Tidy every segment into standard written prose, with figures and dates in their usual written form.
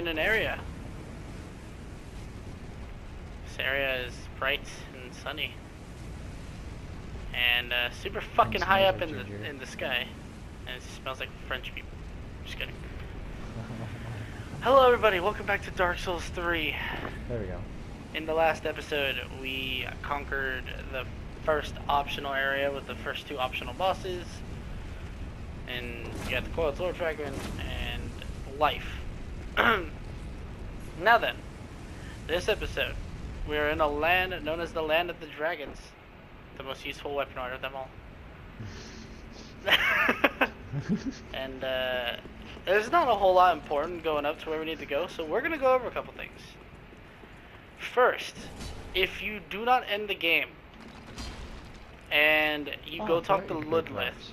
in an area. This area is bright and sunny. And super fucking high up in the sky. And it smells like French people. Just kidding. Hello everybody, welcome back to Dark Souls 3. There we go. In the last episode, we conquered the first optional area with the first two optional bosses. And we got the Coiled Archdragon and life. Now then, this episode, we are in a land known as the Land of the Dragons. The most useful weapon art of them all. And there's not a whole lot important going up to where we need to go, so we're going to go over a couple things. First, if you do not end the game and you go talk to Ludlith,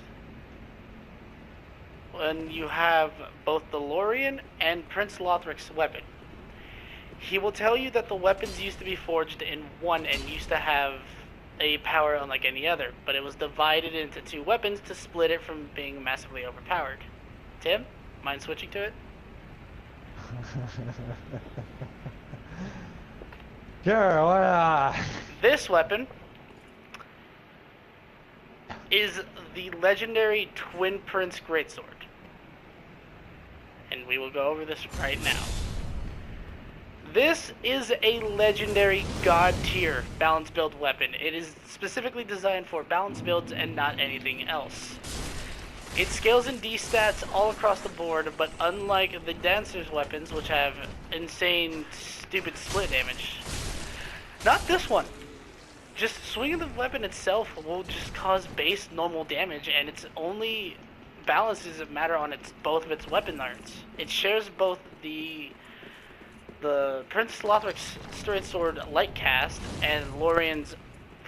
when you have both the Lorien and Prince Lothric's weapon, he will tell you that the weapons used to be forged in one and used to have a power unlike any other, but it was divided into two weapons to split it from being massively overpowered. Tim, mind switching to it? Sure, what This weapon is the legendary Twin Prince Greatsword. And we will go over this right now. This is a legendary god tier balance build weapon. It is specifically designed for balance builds and not anything else. It scales in D stats all across the board, but unlike the Dancer's weapons, which have insane, stupid split damage, not this one. Just swinging the weapon itself will just cause base normal damage, and its only balances matter on both of its weapon arts. It shares both the Prince Lothric's straight sword light cast and Lorien's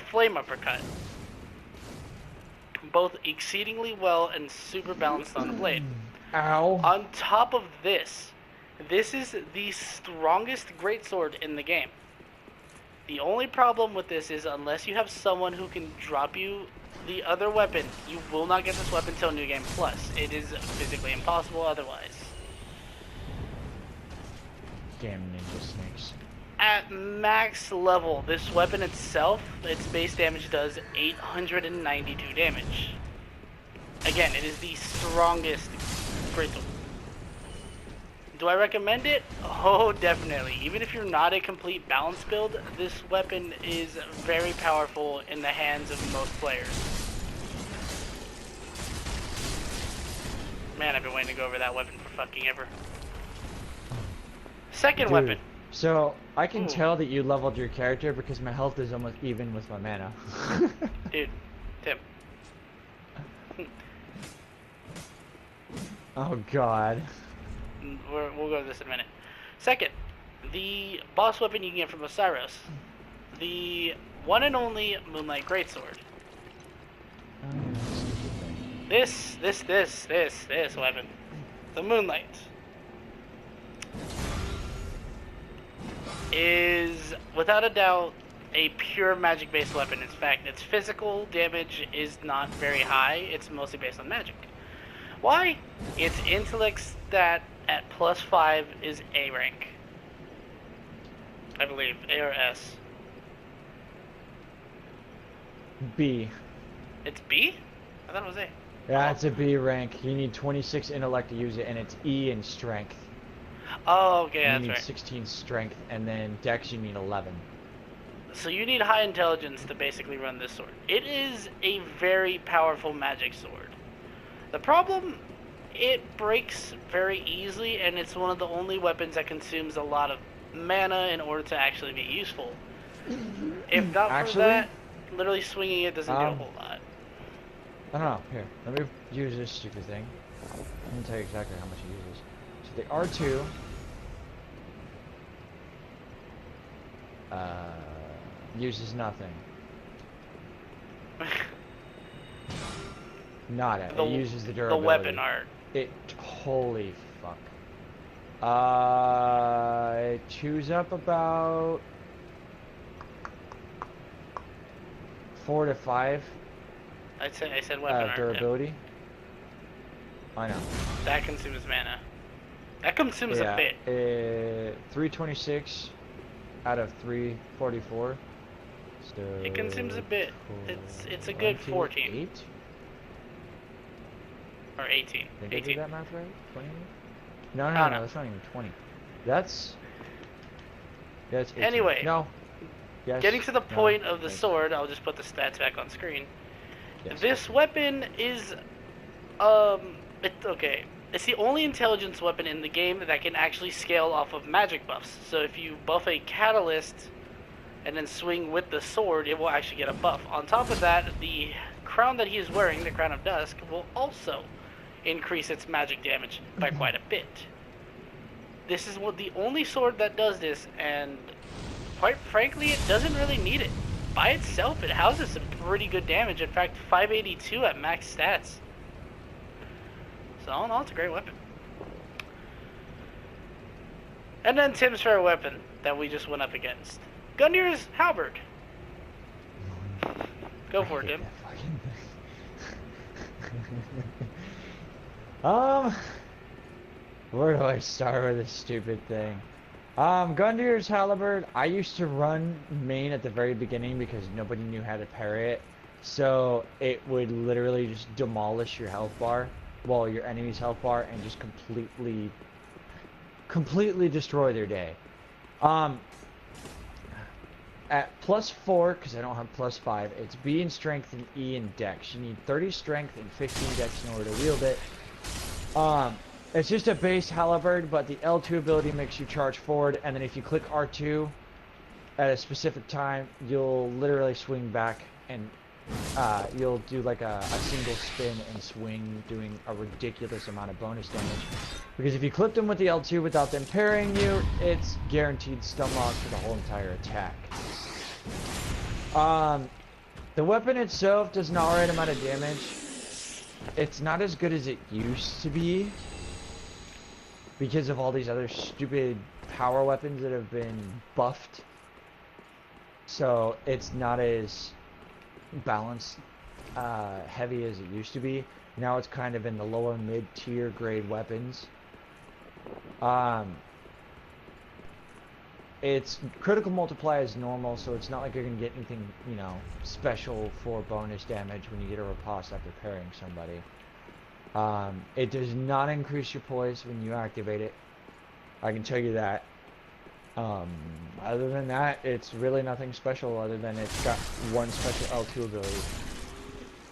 flame uppercut. Both exceedingly well and super balanced on the blade. Ow. On top of this is the strongest greatsword in the game. The only problem with this is unless you have someone who can drop you the other weapon, you will not get this weapon till New Game Plus. It is physically impossible otherwise. Damn ninja snakes. At max level, this weapon itself, its base damage does 892 damage. Again, it is the strongest greatsword. Do I recommend it? Oh, definitely. Even if you're not a complete balance build, this weapon is very powerful in the hands of most players. Man, I've been waiting to go over that weapon for fucking ever. Second weapon. So, I can tell that you leveled your character because my health is almost even with my mana. Dude, Tim. Oh god. We'll go over this in a minute. Second, the boss weapon you can get from Osiris. The one and only Moonlight Greatsword. This weapon. The Moonlight. Is, without a doubt, a pure magic-based weapon. In fact, its physical damage is not very high. It's mostly based on magic. Why? Its intellect stat at +5 is A rank. I believe. A or S. B. It's B? I thought it was A. Yeah, it's a B rank. You need 26 intellect to use it, and it's E in strength. Oh, okay, you that's need right. 16 strength, and then dex you need 11. So you need high intelligence to basically run this sword. It is a very powerful magic sword. The problem, it breaks very easily, and it's one of the only weapons that consumes a lot of mana in order to actually be useful. If not for that, literally swinging it doesn't do a whole lot. I don't know. Here, let me use this stupid thing. Let me tell you exactly how much it uses. So the R2 uses nothing. Not it. It uses the durability. The weapon art. It holy fuck. It chews up about 4 to 5. I said weapon art. Durability. I know. That consumes mana. That consumes a bit. 326 out of 344. So It consumes a bit. It's a good 14. 8? Or 18. Did I 18. do that math right? 20? No, Oh, no, no. that's not even 20. That's 18. Anyway. No. Yes. Getting to the point No. of the sword, I'll just put the stats back on screen. Yes. This weapon is, okay. It's the only intelligence weapon in the game that can actually scale off of magic buffs. So if you buff a catalyst and then swing with the sword, it will actually get a buff. On top of that, the crown that he is wearing, the Crown of Dusk, will also increase its magic damage by quite a bit. This is the only sword that does this, and quite frankly, it doesn't really need it. By itself, it houses some pretty good damage. In fact, 582 at max stats. So all in all, it's a great weapon. And then Tim's favorite weapon that we just went up against. Gundir's Halberd. Go for it, Tim. Where do I start with this stupid thing? Gundir's Halberd, I used to run main at the very beginning because nobody knew how to parry it. So it would literally just demolish your health bar, well, your enemy's health bar, and just completely destroy their day. At +4, because I don't have +5, it's B in strength and E in dex. You need 30 strength and 15 dex in order to wield it. It's just a base halberd, but the L2 ability makes you charge forward, and then if you click R2 at a specific time, you'll literally swing back, and you'll do like a single spin and swing, doing a ridiculous amount of bonus damage. Because if you clip them with the L2 without them parrying you, it's guaranteed stun lock for the whole entire attack. The weapon itself does an alright amount of damage. It's not as good as it used to be, because of all these other stupid power weapons that have been buffed. So it's not as balance heavy as it used to be. Now it's kind of in the lower mid-tier grade weapons. Its critical multiplier is normal, so it's not like you're gonna get anything, you know, special for bonus damage when you get a riposte after parrying somebody. It does not increase your poise when you activate it. I can tell you that. Other than that, it's really nothing special other than it's got one special L2 ability.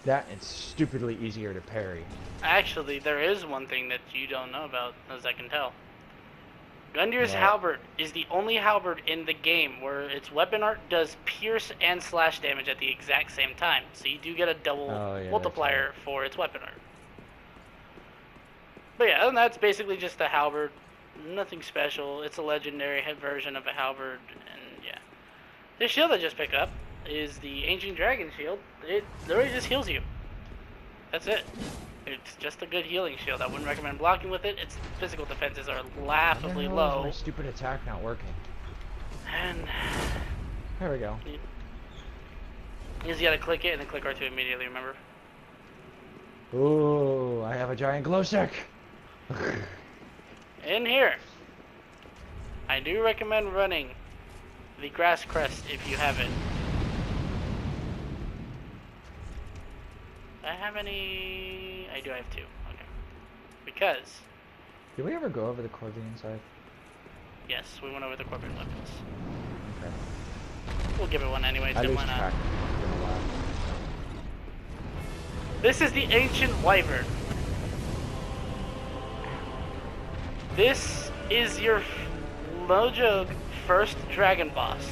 That, it's stupidly easier to parry. Actually, there is one thing that you don't know about, as I can tell. Gundir's What? Halberd is the only halberd in the game where its weapon art does pierce and slash damage at the exact same time. So you do get a double multiplier for its weapon art. But yeah, and that's basically just a halberd. Nothing special. It's a legendary version of a halberd, and yeah. This shield I just picked up is the Ancient Dragon shield. It literally just heals you. That's it. It's just a good healing shield. I wouldn't recommend blocking with it. Its physical defenses are laughably low. My stupid attack not working. And there we go. You just gotta click it and then click R2 immediately, remember? Ooh, I have a giant glow stick. In here, I do recommend running the Grass Crest if you have it. Do I have any? I do have 2. Okay. Because, Did we ever go over the Corvian side? yes, we went over the Corporate weapons. Okay. We'll give it one anyway, I so lose why not? track. This is the Ancient Wyvern. This is your Mojang first dragon boss.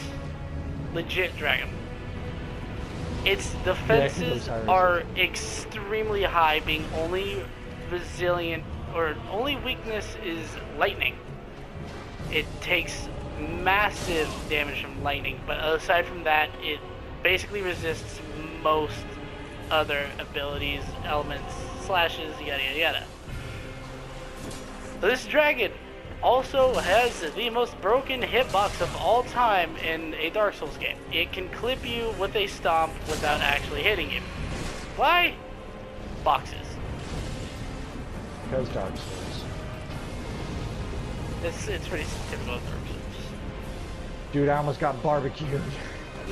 Legit dragon. Its defenses are extremely high, being only resilient, or only weakness is lightning. It takes massive damage from lightning, but aside from that, it basically resists most other abilities, elements, slashes, yada yada yada. This dragon also has the most broken hitbox of all time in a Dark Souls game. It can clip you with a stomp without actually hitting you. Why? Boxes. Because Dark Souls. It's pretty typical of Dark Souls. Dude, I almost got barbecued.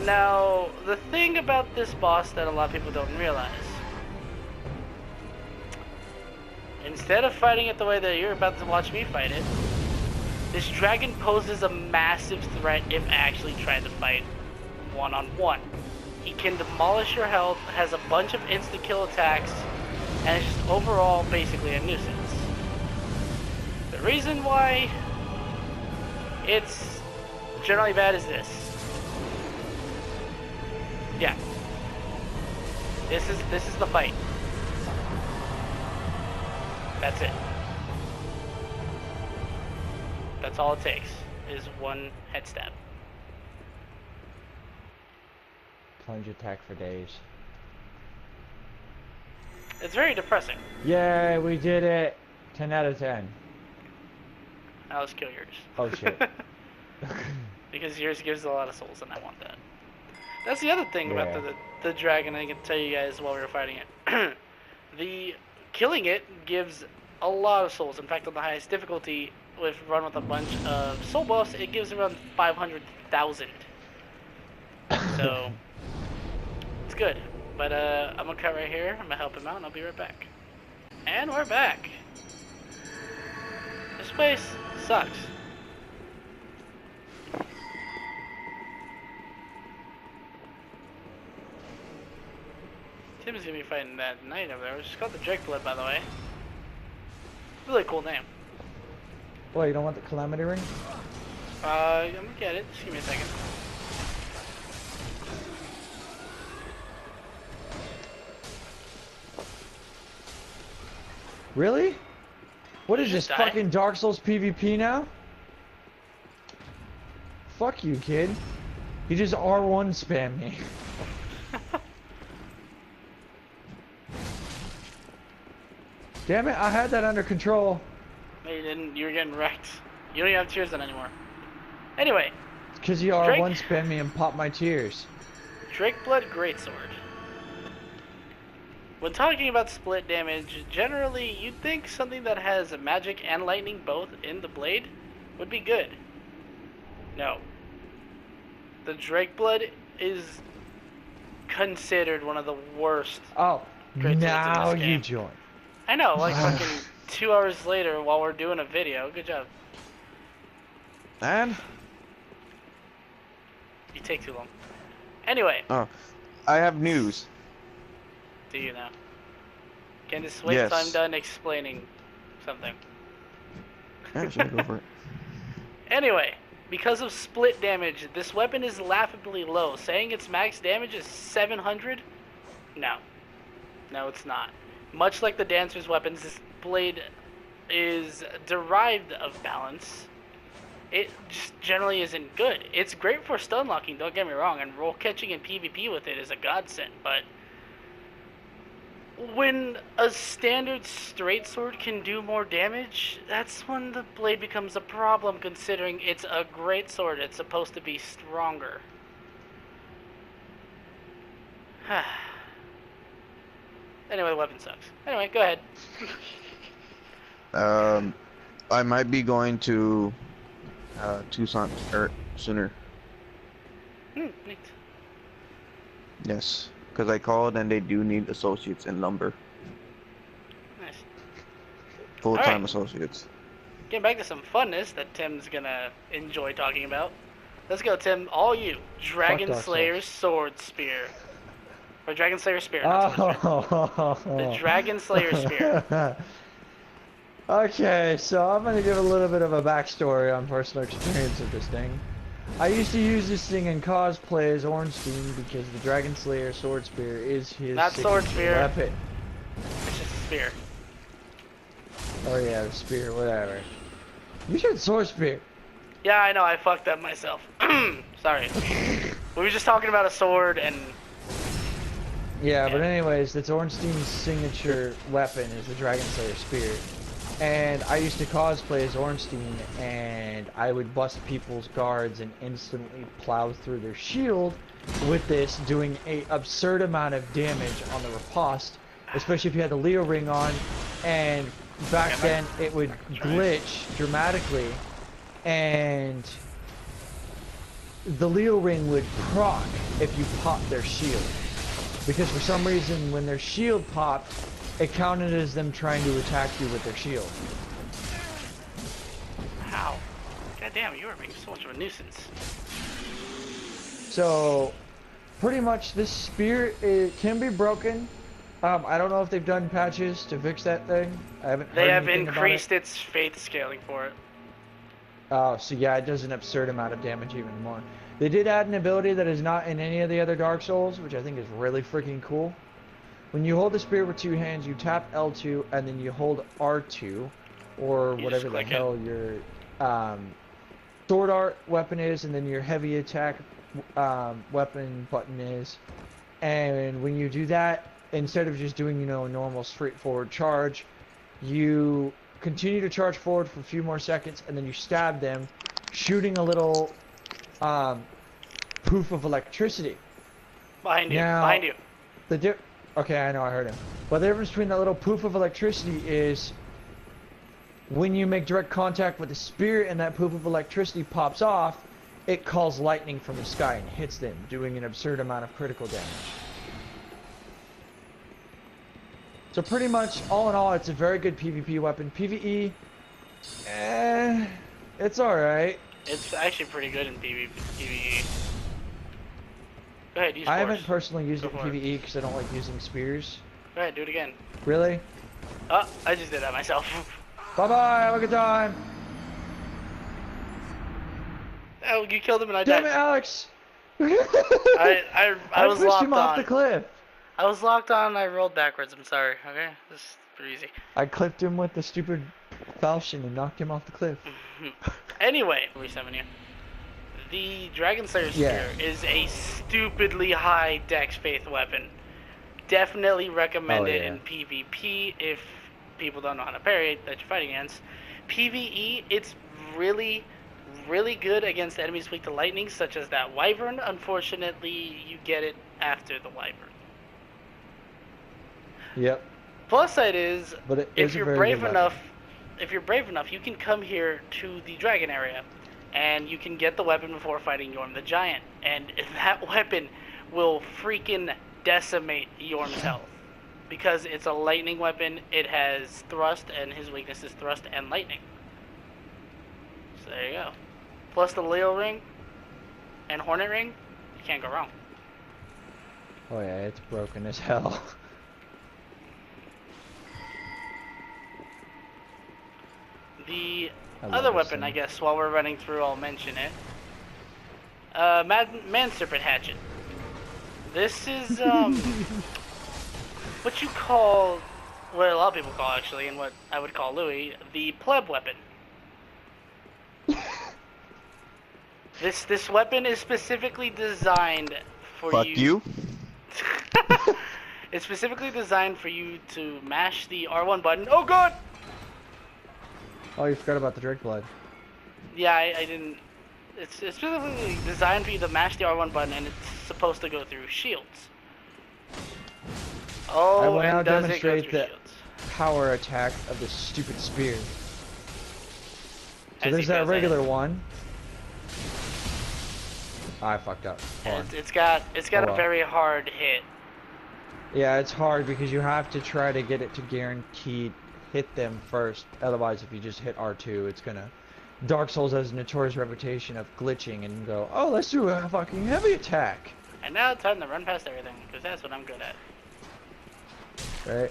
Now, the thing about this boss that a lot of people don't realize, instead of fighting it the way that you're about to watch me fight it, this dragon poses a massive threat if actually tried to fight one-on-one. He can demolish your health, has a bunch of insta-kill attacks, and is just overall basically a nuisance. The reason why it's generally bad is this. Yeah. This is the fight. That's it. That's all it takes, is one head stab. Plunge attack for days. It's very depressing. Yay, we did it! 10 out of 10. Now let's kill yours. Oh shit. Because yours gives a lot of souls and I want that. That's the other thing about the dragon I can tell you guys while we were fighting it. The killing it gives a lot of souls. In fact, on the highest difficulty, with run with a bunch of soul buffs, it gives around 500,000. So it's good. But I'm gonna cut right here. I'm gonna help him out, and I'll be right back. And we're back. This place sucks. Tim's gonna be fighting that knight over there, which is called the Drakeblood, by the way. Really cool name. Well, you don't want the Calamity Ring? I'm gonna get it. Just give me a second. Really? What is this, die? fucking Dark Souls PvP now? Fuck you, kid. You just R1 spam me. Damn it, I had that under control. No, you didn't. You were getting wrecked. You don't even have tears on anymore. Anyway. Because you R1 spam me and pop my tears. Drakeblood Greatsword. When talking about split damage, generally you'd think something that has magic and lightning both in the blade would be good. No. The Drakeblood is considered one of the worst. Oh, greatswords now in this game. you join. I know, like fucking 2 hours later while we're doing a video. Good job. And? You take too long. Anyway. Oh, I have news. Do you now? Can this wait Yes. till I'm done explaining something? Yeah, should I go for it? Anyway, because of split damage, this weapon is laughably low. Saying its max damage is 700? No. No, it's not. Much like the Dancer's weapons, this blade is derived of balance. It just generally isn't good. It's great for stun locking, don't get me wrong, and roll catching and PvP with it is a godsend, but when a standard straight sword can do more damage, that's when the blade becomes a problem, considering it's a great sword. It's supposed to be stronger. Anyway, the weapon sucks. Anyway, go ahead. I might be going to Tucson sooner. Neat. Yes, because I called and they do need associates in lumber. Nice. Full-time Alright. associates. Getting back to some funness that Tim's gonna enjoy talking about. Let's go, Tim. All you. Dragon Dark Slayer Sword Spear. Or Dragon Slayer Spear. Not Sword Spear. The Dragon Slayer Spear. Okay, so I'm gonna give a little bit of a backstory on personal experience with this thing. I used to use this thing in cosplay as Ornstein because the Dragon Slayer Sword Spear is his Not sword signature spear. weapon. It's just a spear. Oh yeah, the spear, whatever. You said sword spear. Yeah, I know. I fucked up myself. Sorry. We were just talking about a sword and... Yeah, but anyways, that's Ornstein's signature weapon is the Dragon Slayer Spear. And I used to cosplay as Ornstein, and I would bust people's guards and instantly plow through their shield with this, doing a absurd amount of damage on the riposte, especially if you had the Leo ring on. And back then, it would glitch dramatically and the Leo ring would proc if you popped their shield. Because for some reason, when their shield popped, it counted as them trying to attack you with their shield. How? God damn, you are being so much of a nuisance. So, pretty much this spear, it can be broken. I don't know if they've done patches to fix that thing. I haven't heard They have anything about increased it. its faith scaling for it. Oh, so yeah, it does an absurd amount of damage even more. They did add an ability that is not in any of the other Dark Souls, which I think is really freaking cool. When you hold the spear with two hands, you tap L2 and then you hold R2, or You whatever just the click hell your sword art weapon is, and then your heavy attack weapon button is. And when you do that, instead of just doing, you know, a normal straightforward charge, you continue to charge forward for a few more seconds, and then you stab them, shooting a little poof of electricity. Behind you, Now, behind you. Okay, I know, I heard him. But the difference between that little poof of electricity is when you make direct contact with the spear and that poof of electricity pops off, it calls lightning from the sky and hits them, doing an absurd amount of critical damage. So pretty much, all in all, it's a very good PvP weapon. PvE, it's alright. It's actually pretty good in PvE. Go ahead, use I force. haven't personally used Go it in for it. PvE because I don't like using spears. Go ahead, do it again. Really? Oh, I just did that myself. Bye-bye, have a good time. Oh, you killed him and I Damn died. it, Alex! I was pushed locked him on. off the cliff. I was locked on and I rolled backwards. I'm sorry, okay? This is pretty easy. I clipped him with the stupid falchion and knocked him off the cliff. Anyway, resummon you. The Dragon Slayer Spear is a stupidly high dex faith weapon. Definitely recommend it in PvP if people don't know how to parry it that you're fighting against. PvE, it's really good against enemies weak to lightning, such as that wyvern. Unfortunately, you get it after the wyvern. Yep. Plus side is, But it if is a you're very brave good enough, weapon. you can come here to the dragon area, and you can get the weapon before fighting Yorm the Giant, and that weapon will freaking decimate Yorm's health. Because it's a lightning weapon, it has thrust, and his weakness is thrust and lightning. So there you go. Plus the Leo ring and Hornet ring, you can't go wrong. Oh yeah, it's broken as hell. The I other love this weapon, I thing. guess, while we're running through, I'll mention it. Man Serpent Hatchet. This is, what you call, what a lot of people call actually, and what I would call Louis, the pleb weapon. This weapon is specifically designed for Fuck you. It's specifically designed for you to mash the R1 button. Oh god! Oh, you forgot about the Drake blood. Yeah, I didn't. It's specifically designed for you to mash the R1 button, and it's supposed to go through shields. Oh, I will now and does it go demonstrate through the shields? power attack of this stupid spear. So As there's he that goes regular in. one. I fucked up. Hold on. It's got Oh, a well. very hard hit. Yeah, it's hard because you have to try to get it to guaranteed hit them first. Otherwise, if you just hit R2, it's gonna... Dark Souls has a notorious reputation of glitching and go, oh, let's do a fucking heavy attack. And now it's time to run past everything, because that's what I'm good at. Right?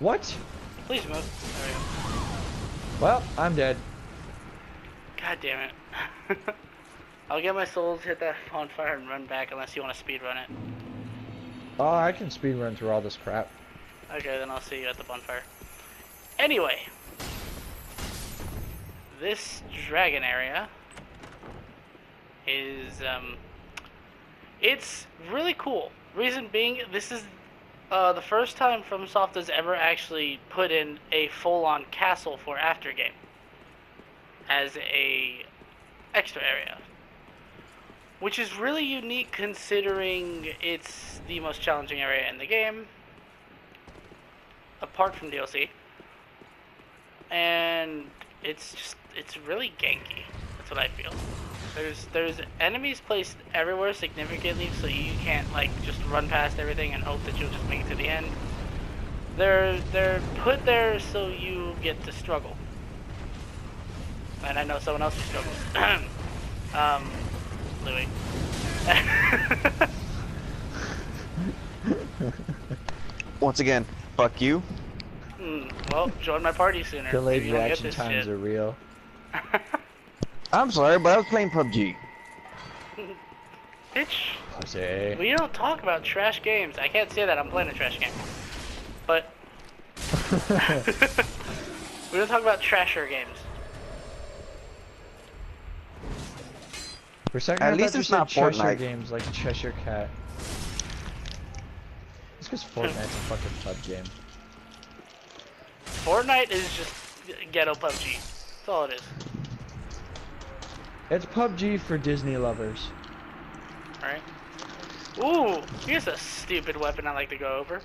What? Please move. There we go. Well, I'm dead. God damn it. I'll get my souls, hit that bonfire, and run back unless you want to speedrun it. Oh, I can speedrun through all this crap. Okay, then I'll see you at the bonfire. Anyway. This dragon area is, it's really cool. Reason being, this is the first time FromSoft has ever actually put in a full-on castle for Aftergame as a extra area, which is really unique considering it's the most challenging area in the game. apart from DLC. And it's really ganky. That's what I feel. There's enemies placed everywhere significantly, so you can't like just run past everything and hope that you'll just make it to the end. They're put there so you get to struggle. And I know someone else who struggles. Louis. Once again, fuck you. Well, join my party sooner. Delayed Maybe you don't get reaction this times shit. are real. I'm sorry, but I was playing PUBG. Bitch, Pussy. we don't talk about trash games. I can't say that I'm playing a trash game. But we don't talk about trasher games. For a second, At I least thought you it's said not Cheshire Fortnite. games like Cheshire Cat. It's because Fortnite's a fucking pub game. Fortnite is just ghetto PUBG. That's all it is. It's PUBG for Disney lovers. Alright. Ooh, here's a stupid weapon I like to go over.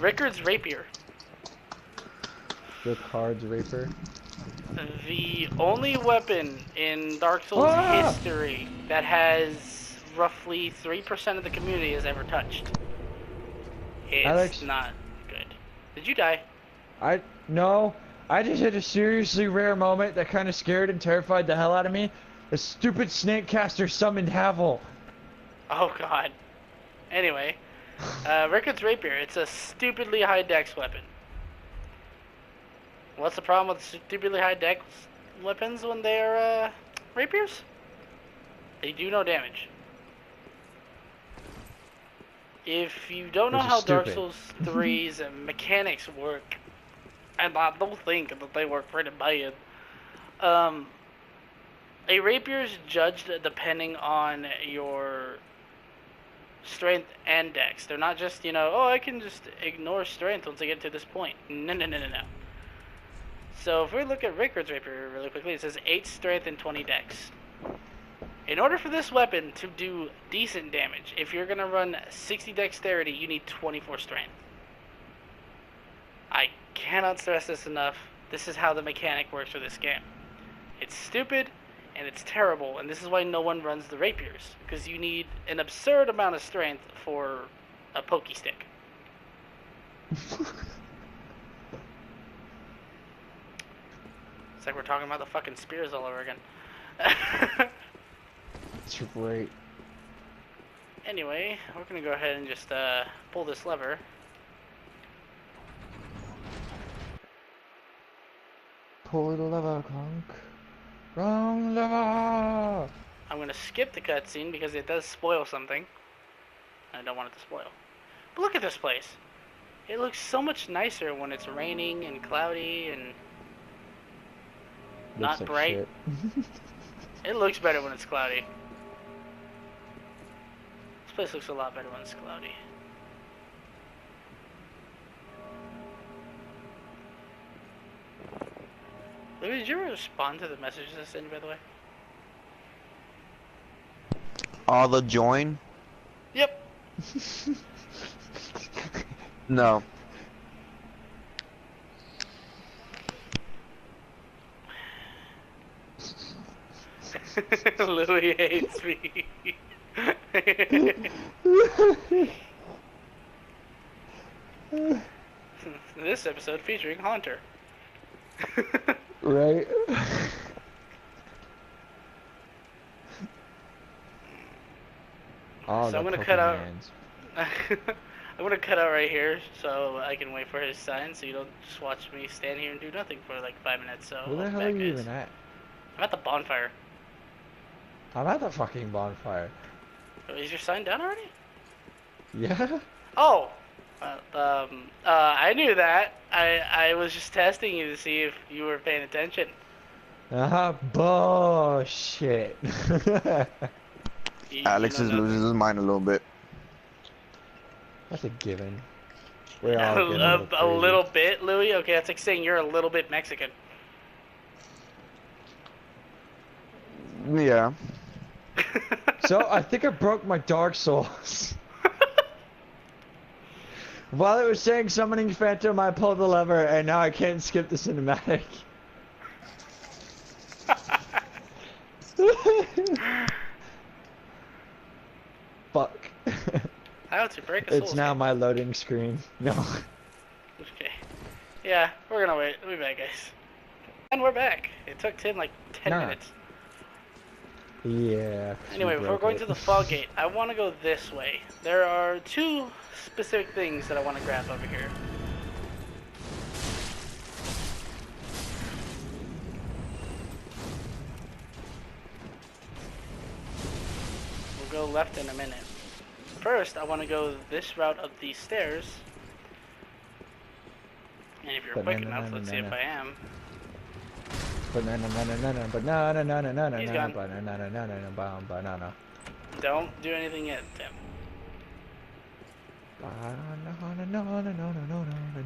Rickard's Rapier. The cards raper. The only weapon in Dark Souls history that has roughly 3% of the community has ever touched. It's Alex? not good. Did you die? No. I just hit a seriously rare moment that kind of scared and terrified the hell out of me. The stupid snake caster summoned Havel. Oh god. Anyway, Rickard's Rapier. It's a stupidly high dex weapon. What's the problem with stupidly high dex weapons when they're rapiers? They do no damage. If you don't know Which is how Dark stupid. Souls 3's mechanics work, and I don't think that they work pretty bad, a rapier is judged depending on your strength and dex. They're not just, oh, I can just ignore strength once I get to this point. No. So if we look at Rickard's Rapier really quickly, it says 8 strength and 20 dex. In order for this weapon to do decent damage, if you're going to run 60 dexterity, you need 24 strength. I cannot stress this enough. This is how the mechanic works for this game. It's stupid, and it's terrible, and this is why no one runs the rapiers. Because you need an absurd amount of strength for a pokey stick. It's like we're talking about the fucking spears all over again. It's great. Anyway, we're gonna go ahead and just pull this lever. Pull the lever, Conk. Wrong lever! I'm gonna skip the cutscene because it does spoil something. I don't want it to spoil. But look at this place. It looks so much nicer when it's raining and cloudy and not Looks like bright. shit. It looks better when it's cloudy. This place looks a lot better when it's cloudy. Louis, did you ever respond to the messages I sent you, by the way? All the join? Yep. No. Louis hates me. This episode featuring Haunter. Right? Oh, So I'm gonna cut out. I'm gonna cut out right here so I can wait for his sign, so you don't just watch me stand here and do nothing for like 5 minutes. So Where the hell are you even at? I'm at the bonfire. I'm at the fucking bonfire. Is your sign down already? Yeah? Oh, I knew that. I was just testing you to see if you were paying attention. Bullshit. Alex is losing his mind a little bit. That's a given. We're all getting a little bit, Louis. Okay, that's like saying you're a little bit Mexican. Yeah. So I think I broke my Dark Souls. While it was saying summoning Phantom, I pulled the lever, and now I can't skip the cinematic. Fuck. How to break a soul It's now skin. my loading screen. No. Okay. Yeah, we're gonna wait. We'll be back, guys. And we're back. It took Tim like 10 minutes. Yeah. Anyway, before going to the fog gate, I want to go this way. There are two specific things that I want to grab over here. We'll go left in a minute. First, I want to go this route up these stairs. And if you're quick enough, let's see if I am. He's gone. Don't do anything yet, Tim.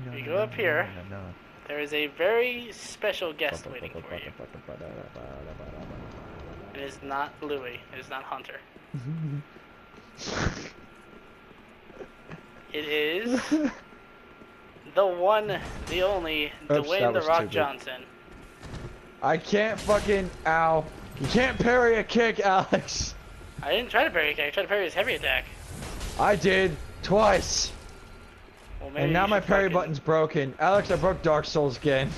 If you go up here, there is a very special guest waiting for you. It is not Louis. It is not Hunter. It is the one, the only, Dwayne "The Rock" Johnson. I can't fucking, ow. You can't parry a kick, Alex. I didn't try to parry a kick. I tried to parry his heavy attack. I did, twice. Well, maybe and now my parry button's broken. Alex, I broke Dark Souls again.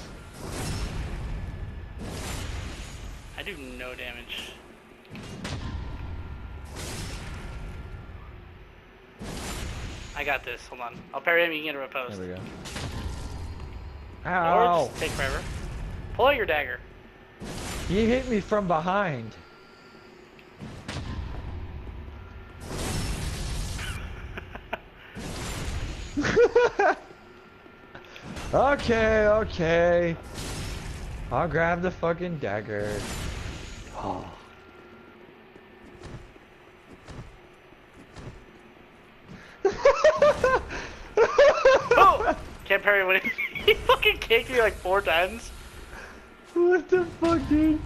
I do no damage. I got this. Hold on. I'll parry him. You can get a riposte. There we go. Or Ow. just take forever. Pull out your dagger. You hit me from behind. Okay. I'll grab the fucking dagger. Oh. Oh! Can't parry when he fucking kicked me like 4 times. What the fuck, dude?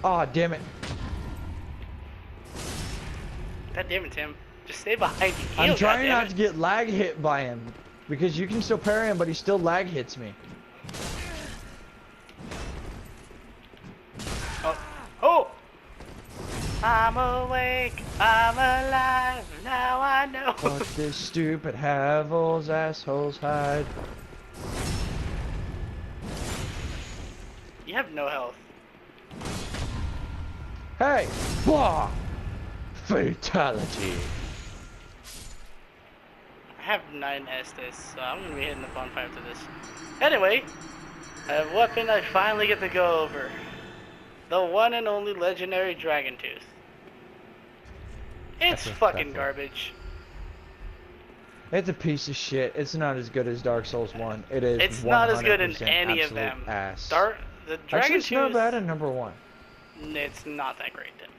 Aw, damn it. God damn it, Tim. Just stay behind you. I'm trying not to get lag hit by him. Because you can still parry him, but he still lag hits me. Oh! I'm awake, I'm alive, now I know. Fuck this stupid Havels, assholes hide. You have no health. Hey! Blah! Fatality. I have 9 Estes, so I'm gonna be hitting the bonfire to this. Anyway, I have a weapon I finally get to go over. The one and only legendary Dragon Tooth. It's fucking garbage. It's a piece of shit. It's not as good as Dark Souls 1. It is. It's not as good in 100% any of absolute them. Ass. The Dragon Actually, it's Tooth. not bad in number 1. It's not that great, Tim.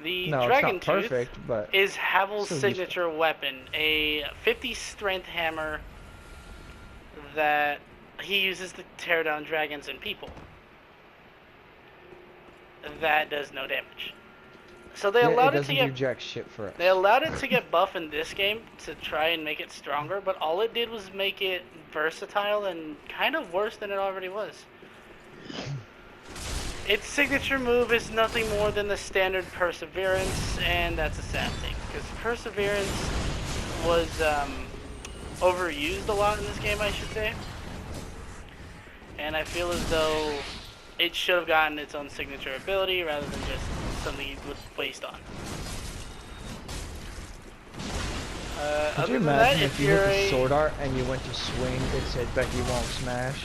The No, Dragon it's not Tooth perfect, but is Havel's still signature weapon, a 50 strength hammer that he uses to tear down dragons and people. That does no damage. So they allowed it to do get jack shit for it. they allowed it to get buff in this game to try and make it stronger, but all it did was make it versatile and kind of worse than it already was. Its signature move is nothing more than the standard Perseverance, and that's a sad thing, because Perseverance was overused a lot in this game, I should say. And I feel as though it should have gotten its own signature ability rather than just something you would waste on. Could Other you than that, imagine if if you you're hit the a sword art and you went to swing, it said Becky won't smash?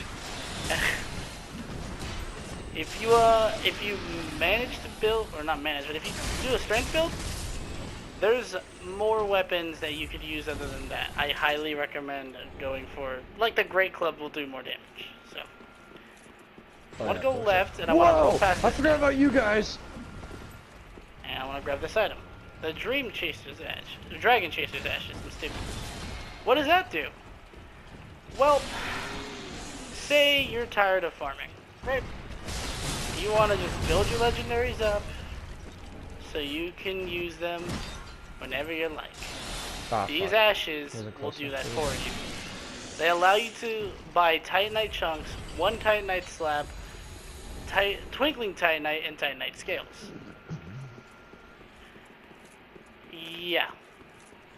if you manage to build, or not manage, but if you do a strength build, there's more weapons that you could use other than that. I highly recommend going for, like, the Great Club will do more damage. So I want to go left, and I want to go past I this forgot about you guys. and I want to grab this item. The Dream Chaser's Ash. The Dragon Chaser's Ashes. I'm stupid. What does that do? Well, say you're tired of farming, right? You want to just build your legendaries up so you can use them whenever you like. Ah, These fuck. ashes Was it will close do enough that for for you? you. They allow you to buy Titanite chunks, one Titanite slab, twinkling Titanite, and Titanite scales. Yeah.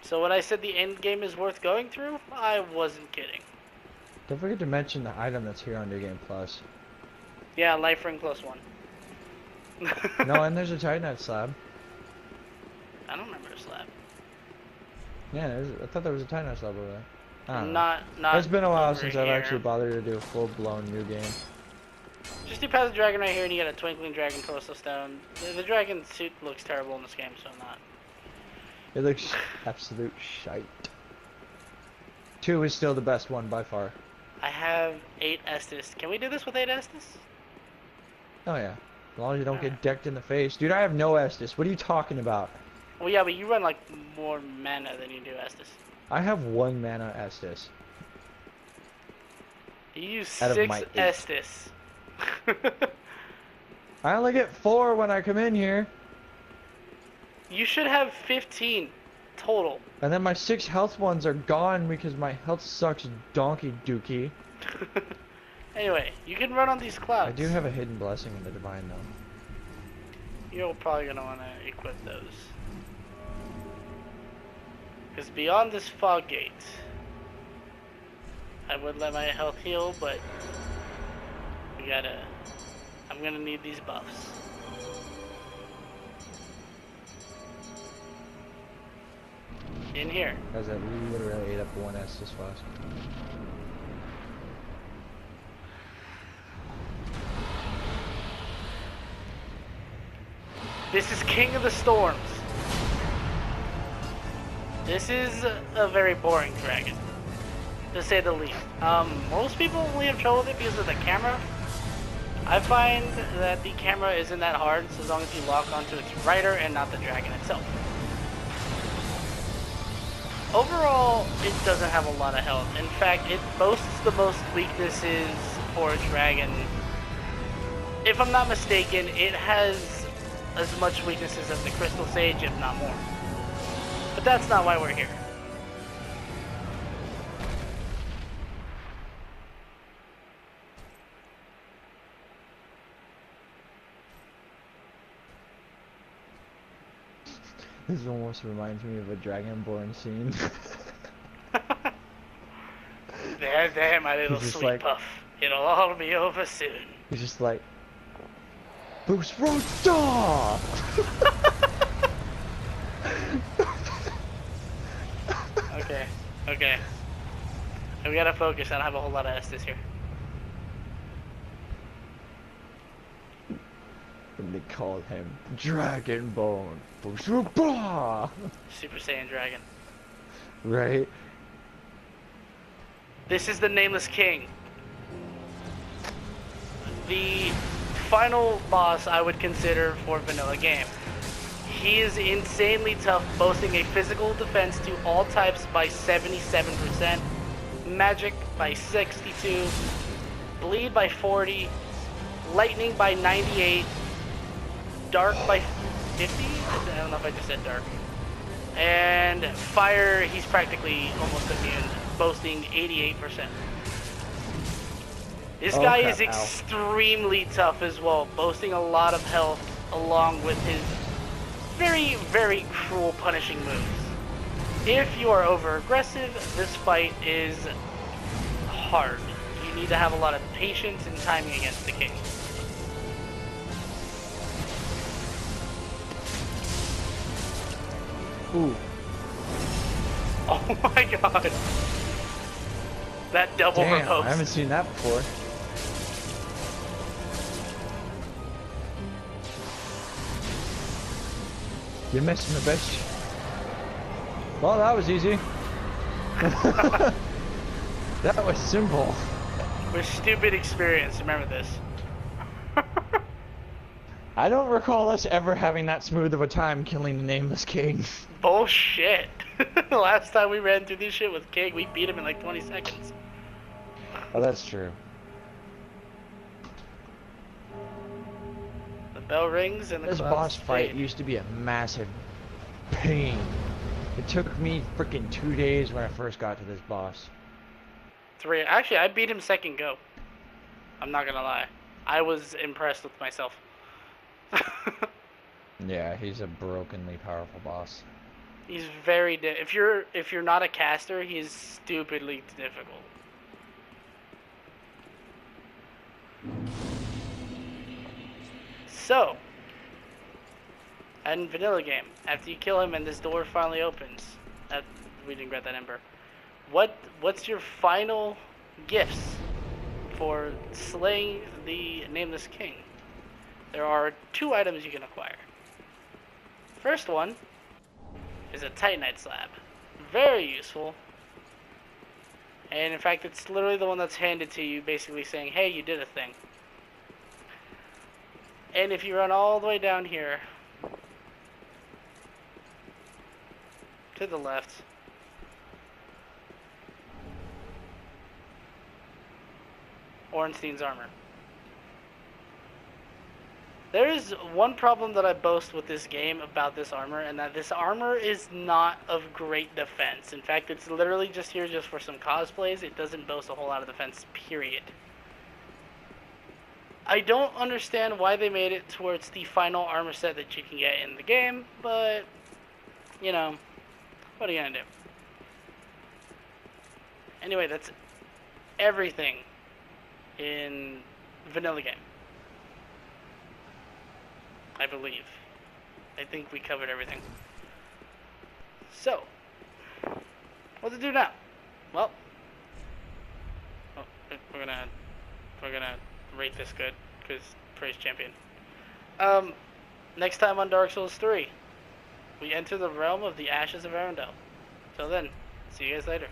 So when I said the end game is worth going through, I wasn't kidding. Don't forget to mention the item that's here on New Game Plus. Yeah, life ring plus 1. No, and there's a Titanite slab. I don't remember a slab. Yeah, I thought there was a Titanite slab over there. I don't know. Not It's been a while over since here. I've actually bothered to do a full-blown new game. Just do past the dragon right here, and you get a twinkling dragon coastal stone. The dragon suit looks terrible in this game, so I'm not. It looks absolute shite. 2 is still the best one by far. I have 8 Estus. Can we do this with 8 Estus? Oh yeah. As long as you don't Alright. get decked in the face. Dude, I have no Estus. What are you talking about? Well, yeah, but you run like more mana than you do Estus. I have 1 mana Estus. You use Out of 6 my 8. Estus. I only get 4 when I come in here. You should have 15 total. And then my 6 health ones are gone because my health sucks donkey dookie. Anyway, you can run on these clouds. I do have a hidden blessing in the divine though. You're probably going to want to equip those. Because beyond this fog gate, I would let my health heal, but I'm going to need these buffs. In here. Guys, I literally ate up 1 Estus flask. This is King of the Storms. This is a very boring dragon, to say the least. Most people only have trouble with it because of the camera. I find that the camera isn't that hard, so as long as you lock onto its rider and not the dragon itself. Overall, it doesn't have a lot of health. In fact, it boasts the most weaknesses for a dragon. If I'm not mistaken, it has as much weaknesses as the Crystal Sage, if not more. But that's not why we're here. This almost reminds me of a Dragonborn scene. There, my little He's just sweet like- puff. It'll all be over soon. He's just like, Boost Roadstar! Okay. We gotta focus. I don't have a whole lot of Estus here. And they called him Dragonborn. Boost Roadstar! Super Saiyan Dragon. Right? This is the Nameless King. The final boss I would consider for vanilla game. He is insanely tough, boasting a physical defense to all types by 77%, magic by 62, bleed by 40, lightning by 98, dark by 50? I don't know if I just said dark. And fire, he's practically almost immune, boasting 88%. This guy crap, is ow. extremely tough as well, boasting a lot of health along with his very, very cruel punishing moves. If you are over aggressive, this fight is hard. You need to have a lot of patience and timing against the king. Ooh. Oh my god. That double Damn, riposte. I haven't seen that before. You missed me, bitch. Well, that was easy. That was simple. With stupid experience, remember this. I don't recall us ever having that smooth of a time killing the Nameless King. Bullshit. The last time we ran through this shit with King, we beat him in like 20 seconds. Oh, that's true. The bell rings and the This clouds boss fight fade. used to be a massive pain. It took me freaking 2 days when I first got to this boss. 3. Actually, I beat him second go. I'm not gonna lie. I was impressed with myself. Yeah, he's a brokenly powerful boss. He's very if you're not a caster, he's stupidly difficult. So, in vanilla game, after you kill him and this door finally opens, we didn't grab that ember. What's your final gifts for slaying the nameless king? There are 2 items you can acquire. First one is a Titanite slab. Very useful. And in fact, it's literally the one that's handed to you, basically saying, hey, you did a thing. And if you run all the way down here, to the left, Ornstein's armor. There is one problem that I boast with this game about this armor, and that this armor is not of great defense. In fact, it's literally just here just for some cosplays. It doesn't boast a whole lot of defense, period. I don't understand why they made it towards the final armor set that you can get in the game, but, you know, what are you gonna do? Anyway, that's everything in vanilla game. I believe. I think we covered everything. So, what to do now? Well, we're gonna rate this good because praise champion. Next time on Dark Souls 3, we enter the realm of the Ashes of Arendelle. Till then, see you guys later.